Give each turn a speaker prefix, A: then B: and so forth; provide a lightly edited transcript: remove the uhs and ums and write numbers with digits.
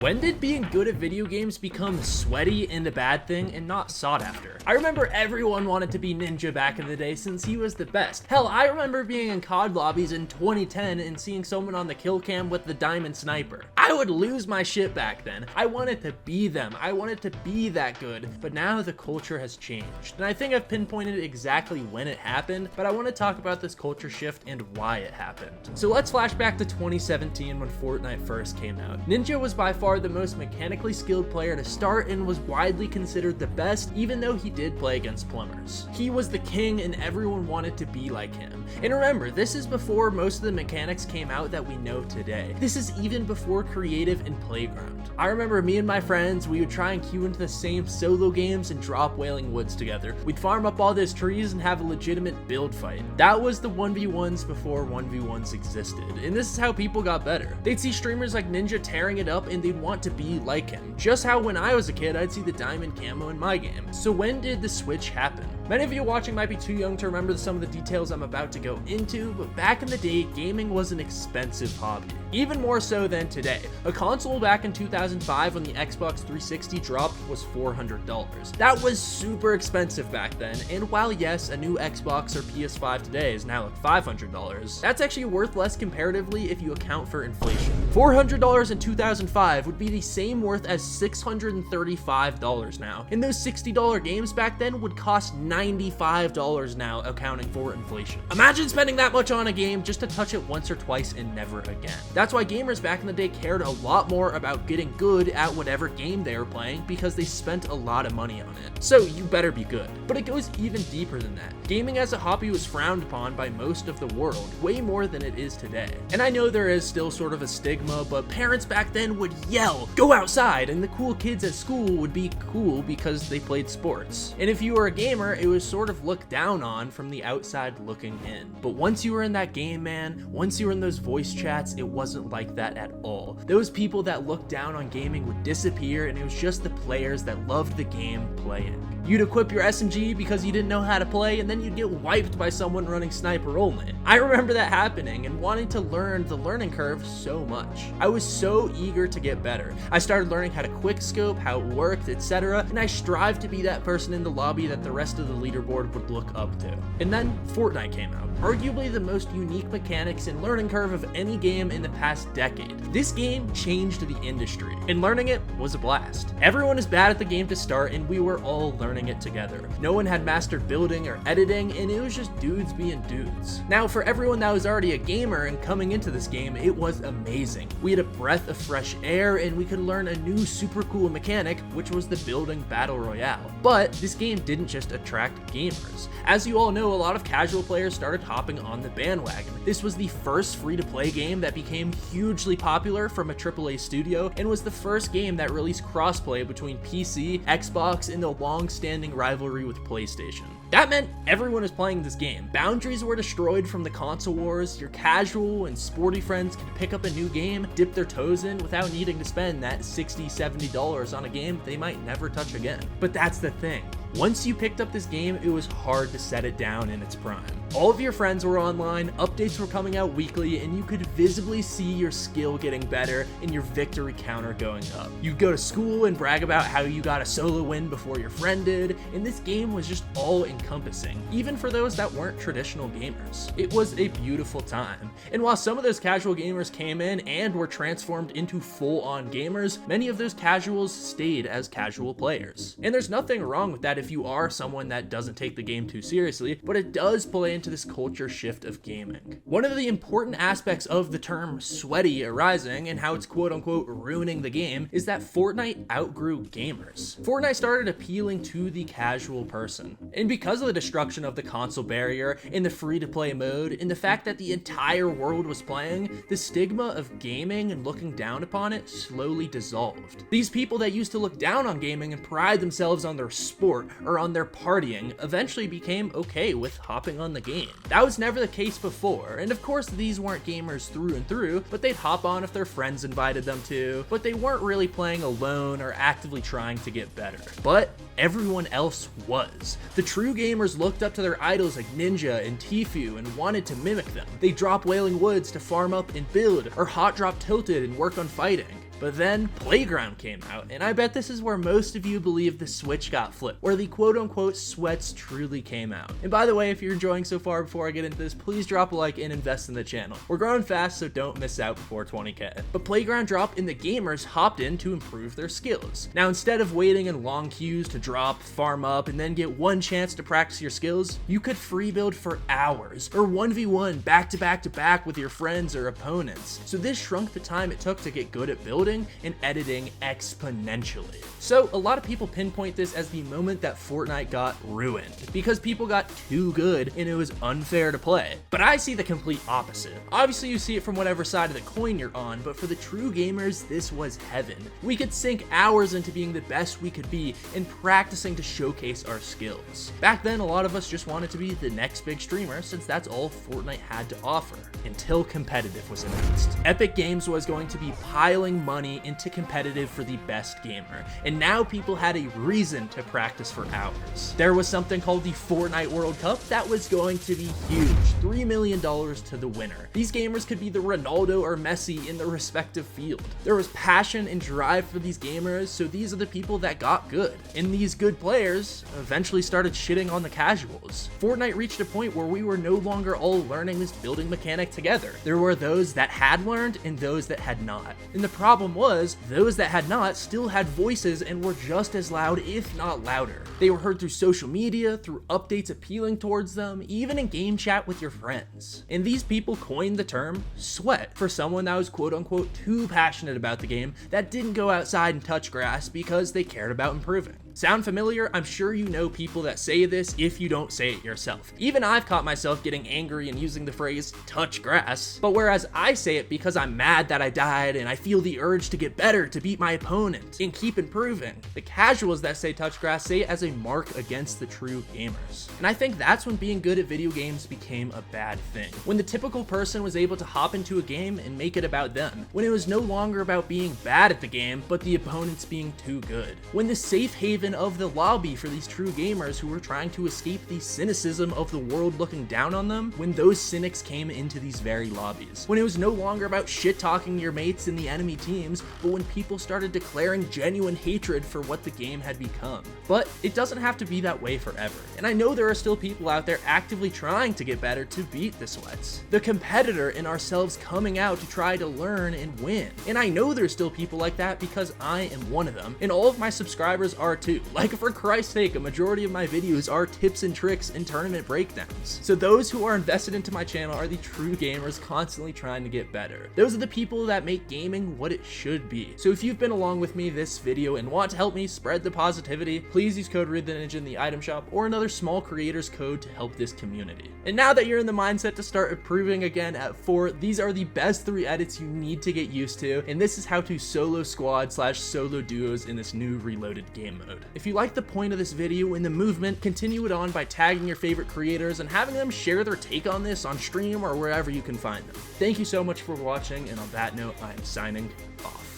A: When did being good at video games become sweaty and a bad thing and not sought after? I remember everyone wanted to be Ninja back in the day since he was the best. Hell, I remember being in COD lobbies in 2010 and seeing someone on the kill cam with the diamond sniper. I would lose my shit back then. I wanted to be them. I wanted to be that good, but now the culture has changed. And I think I've pinpointed exactly when it happened, but I want to talk about this culture shift and why it happened. So let's flash back to 2017 when Fortnite first came out. Ninja was by far the most mechanically skilled player to start and was widely considered the best, even though he did play against plumbers. He was the king and everyone wanted to be like him. And remember, this is before most of the mechanics came out that we know today. This is even before creative and playground. I remember me and my friends, we would try and queue into the same solo games and drop Wailing Woods together. We'd farm up all those trees and have a legitimate build fight. That was the 1v1s before 1v1s existed, and this is how people got better. They'd see streamers like Ninja tearing it up and they'd want to be like him. Just how when I was a kid, I'd see the diamond camo in my game. So when did the switch happen? Many of you watching might be too young to remember some of the details I'm about to go into, but back in the day, gaming was an expensive hobby. Even more so than today. A console back in 2005 when the Xbox 360 dropped was $400. That was super expensive back then, and while yes, a new Xbox or PS5 today is now like $500, that's actually worth less comparatively if you account for inflation. $400 in 2005 would be the same worth as $635 now, and those $60 games back then would cost $95 now, accounting for inflation. Imagine spending that much on a game just to touch it once or twice and never again. That's why gamers back in the day cared a lot more about getting good at whatever game they were playing because they spent a lot of money on it. So you better be good. But it goes even deeper than that. Gaming as a hobby was frowned upon by most of the world, way more than it is today. And I know there is still sort of a stigma, but parents back then would yell, "Go outside," and the cool kids at school would be cool because they played sports. And if you were a gamer, it was sort of looked down on from the outside looking in. But once you were in that game, man, once you were in those voice chats, it wasn't like that at all. Those people that looked down on gaming would disappear, and it was just the players that loved the game playing. You'd equip your SMG because you didn't know how to play, and then you'd get wiped by someone running sniper only. I remember that happening and wanting to learn the learning curve so much. I was so eager to get better. I started learning how to quickscope, how it worked, etc., and I strived to be that person in the lobby that the rest of the leaderboard would look up to. And then Fortnite came out, arguably the most unique mechanics and learning curve of any game in the past decade. This game changed the industry, and learning it was a blast. Everyone is bad at the game to start, and we were all learning it together. No one had mastered building or editing, and it was just dudes being dudes. Now, for everyone that was already a gamer and coming into this game, it was amazing. We had a breath of fresh air, and we could learn a new super cool mechanic, which was the building battle royale. But this game didn't just attract gamers. As you all know, a lot of casual players started hopping on the bandwagon. This was the first free-to-play game that became hugely popular from a AAA studio, and was the first game that released crossplay between PC, Xbox, and the long-standing rivalry with PlayStation. That meant everyone was playing this game. Boundaries were destroyed from the console wars. Your casual and sporty friends could pick up a new game, dip their toes in without needing to spend that $60, $70 on a game they might never touch again. But that's the thing. Once you picked up this game, it was hard to set it down in its prime. All of your friends were online, updates were coming out weekly, and you could visibly see your skill getting better and your victory counter going up. You'd go to school and brag about how you got a solo win before your friend did, and this game was just all encompassing, even for those that weren't traditional gamers. It was a beautiful time. And while some of those casual gamers came in and were transformed into full-on gamers, many of those casuals stayed as casual players. And there's nothing wrong with that if you are someone that doesn't take the game too seriously, but it does play into this culture shift of gaming. One of the important aspects of the term sweaty arising and how it's quote-unquote ruining the game is that Fortnite outgrew gamers. Fortnite started appealing to the casual person. And because of the destruction of the console barrier and the free-to-play mode and the fact that the entire world was playing, the stigma of gaming and looking down upon it slowly dissolved. These people that used to look down on gaming and pride themselves on their sport or on their partying eventually became okay with hopping on the game. That was never the case before, and of course these weren't gamers through and through, but they'd hop on if their friends invited them to, but they weren't really playing alone or actively trying to get better. But everyone else was. The true gamers looked up to their idols like Ninja and Tfue and wanted to mimic them. They drop Wailing Woods to farm up and build, or hot drop Tilted and work on fighting. But then Playground came out, and I bet this is where most of you believe the switch got flipped, where the quote-unquote sweats truly came out. And by the way, if you're enjoying so far, before I get into this, please drop a like and invest in the channel. We're growing fast, so don't miss out before 20k. But Playground dropped and the gamers hopped in to improve their skills. Now, instead of waiting in long queues to drop, farm up, and then get one chance to practice your skills, you could free build for hours, or 1v1 back to back to back with your friends or opponents. So this shrunk the time it took to get good at building and editing exponentially. So a lot of people pinpoint this as the moment that Fortnite got ruined, because people got too good and it was unfair to play. But I see the complete opposite. Obviously you see it from whatever side of the coin you're on, but for the true gamers, this was heaven. We could sink hours into being the best we could be and practicing to showcase our skills. Back then, a lot of us just wanted to be the next big streamer, since that's all Fortnite had to offer, until competitive was announced. Epic Games was going to be piling money into competitive for the best gamer, and now people had a reason to practice for hours. There was something called the Fortnite World Cup that was going to be huge, $3 million to the winner. These gamers could be the Ronaldo or Messi in their respective field. There was passion and drive for these gamers, so these are the people that got good. And these good players eventually started shitting on the casuals. Fortnite reached a point where we were no longer all learning this building mechanic together. There were those that had learned and those that had not. And the problem was, those that had not still had voices and were just as loud, if not louder. They were heard through social media, through updates appealing towards them, even in game chat with your friends. And these people coined the term sweat for someone that was quote unquote too passionate about the game, that didn't go outside and touch grass because they cared about improving. Sound familiar? I'm sure you know people that say this if you don't say it yourself. Even I've caught myself getting angry and using the phrase touch grass, but whereas I say it because I'm mad that I died and I feel the urge to get better, to beat my opponent and keep improving, the casuals that say touch grass say it as a mark against the true gamers. And I think that's when being good at video games became a bad thing. When the typical person was able to hop into a game and make it about them. When it was no longer about being bad at the game, but the opponents being too good. When the safe haven of the lobby for these true gamers who were trying to escape the cynicism of the world looking down on them, when those cynics came into these very lobbies. When it was no longer about shit talking your mates in the enemy teams, but when people started declaring genuine hatred for what the game had become. But it doesn't have to be that way forever. And I know there are still people out there actively trying to get better to beat the sweats. The competitor in ourselves coming out to try to learn and win. And I know there's still people like that because I am one of them, and all of my subscribers are too. Like, for Christ's sake, a majority of my videos are tips and tricks and tournament breakdowns. So those who are invested into my channel are the true gamers constantly trying to get better. Those are the people that make gaming what it should be. So if you've been along with me this video and want to help me spread the positivity, please use code reidtheninja in the item shop or another small creator's code to help this community. And now that you're in the mindset to start improving again at Fort, these are the best 3 edits you need to get used to, and this is how to solo squad / solo duos in this new reloaded game mode. If you like the point of this video and the movement, continue it on by tagging your favorite creators and having them share their take on this on stream or wherever you can find them. Thank you so much for watching, and on that note, I am signing off.